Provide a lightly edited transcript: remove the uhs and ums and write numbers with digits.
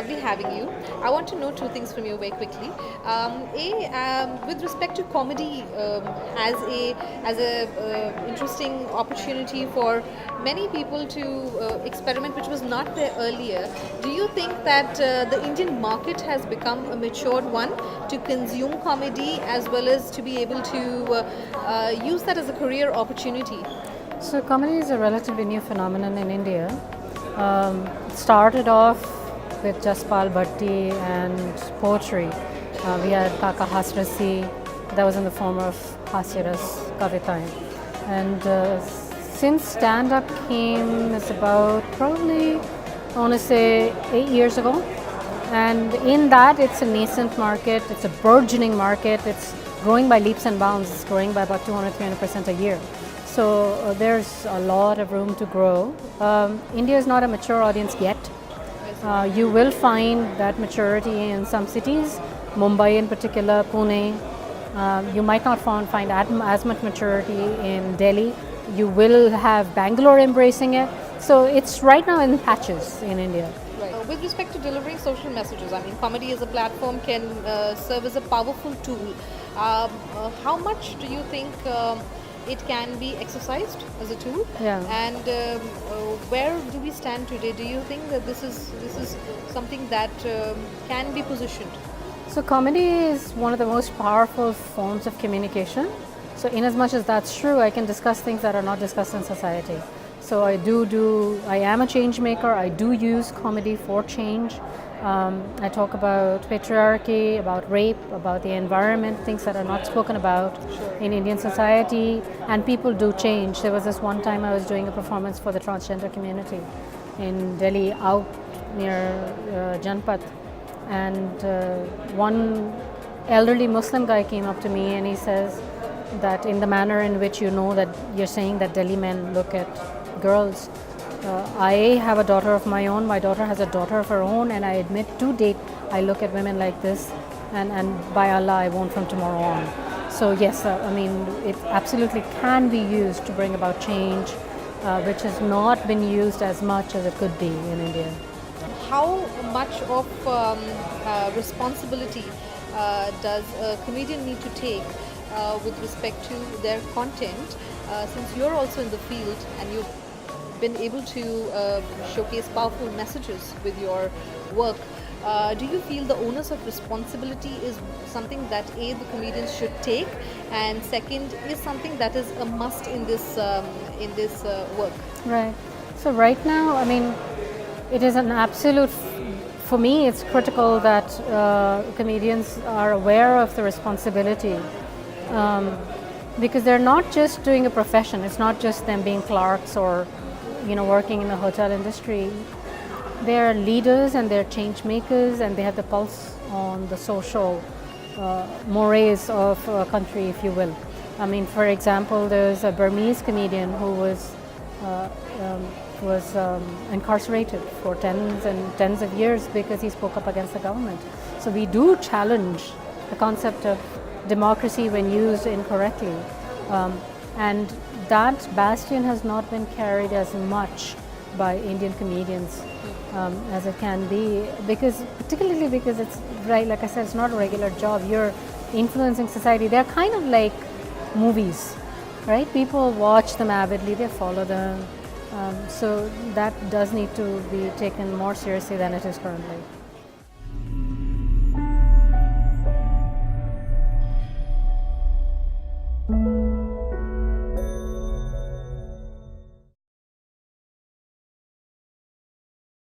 lovely having you. I want to know two things from you very quickly. With respect to comedy as a interesting opportunity for many people to experiment, which was not there earlier. Do you think that the Indian market has become a matured one to consume comedy as well as to be able to use that as a career opportunity? So comedy is a relatively new phenomenon in India. Started off with Jaspal Bhatti and poetry. We had Kaka Hasrasi, that was in the form of Hasyaras Kavitain. And since stand-up came, it's about probably, I want to say, 8 years ago. And in that, it's a nascent market, it's a burgeoning market, it's growing by leaps and bounds, it's growing by about 200-300% a year. So there's a lot of room to grow. India is not a mature audience yet. You will find that maturity in some cities, Mumbai in particular, Pune. You might not find as much maturity in Delhi. You will have Bangalore embracing it. So it's right now in patches in India. Right. With respect to delivering social messages, I mean, comedy as a platform can serve as a powerful tool. How much do you think it can be exercised as a tool? Yeah. And where do we stand today? Do you think that this is something that can be positioned? So comedy is one of the most powerful forms of communication. So in as much as that's true, I can discuss things that are not discussed in society. So I am a change maker. I do use comedy for change. I talk about patriarchy, about rape, about the environment, things that are not spoken about in Indian society, and people do change. There was this one time I was doing a performance for the transgender community in Delhi, out near Janpat, and one elderly Muslim guy came up to me and he says that in the manner in which you know that you're saying that Delhi men look at girls, I have a daughter of my own, my daughter has a daughter of her own, and I admit to date I look at women like this, and by Allah I won't from tomorrow on. So yes, I mean, it absolutely can be used to bring about change, which has not been used as much as it could be in India. How much of responsibility does a comedian need to take with respect to their content, since you're also in the field and you've been able to showcase powerful messages with your work? Do you feel the onus of responsibility is something that the comedians should take, and second is something that is a must in this work? Right. So right now, I mean, it is an absolute, for me it's critical that comedians are aware of the responsibility, because they're not just doing a profession. It's not just them being clerks or working in the hotel industry. They're leaders and they're change makers, and they have the pulse on the social mores of a country, if you will. I mean, for example, there's a Burmese comedian who was incarcerated for tens and tens of years because he spoke up against the government. So we do challenge the concept of democracy when used incorrectly, and that bastion has not been carried as much by Indian comedians as it can be, particularly because it's, right, like I said, it's not a regular job. You're influencing society. They're kind of like movies, right? People watch them avidly, they follow them. So that does need to be taken more seriously than it is currently.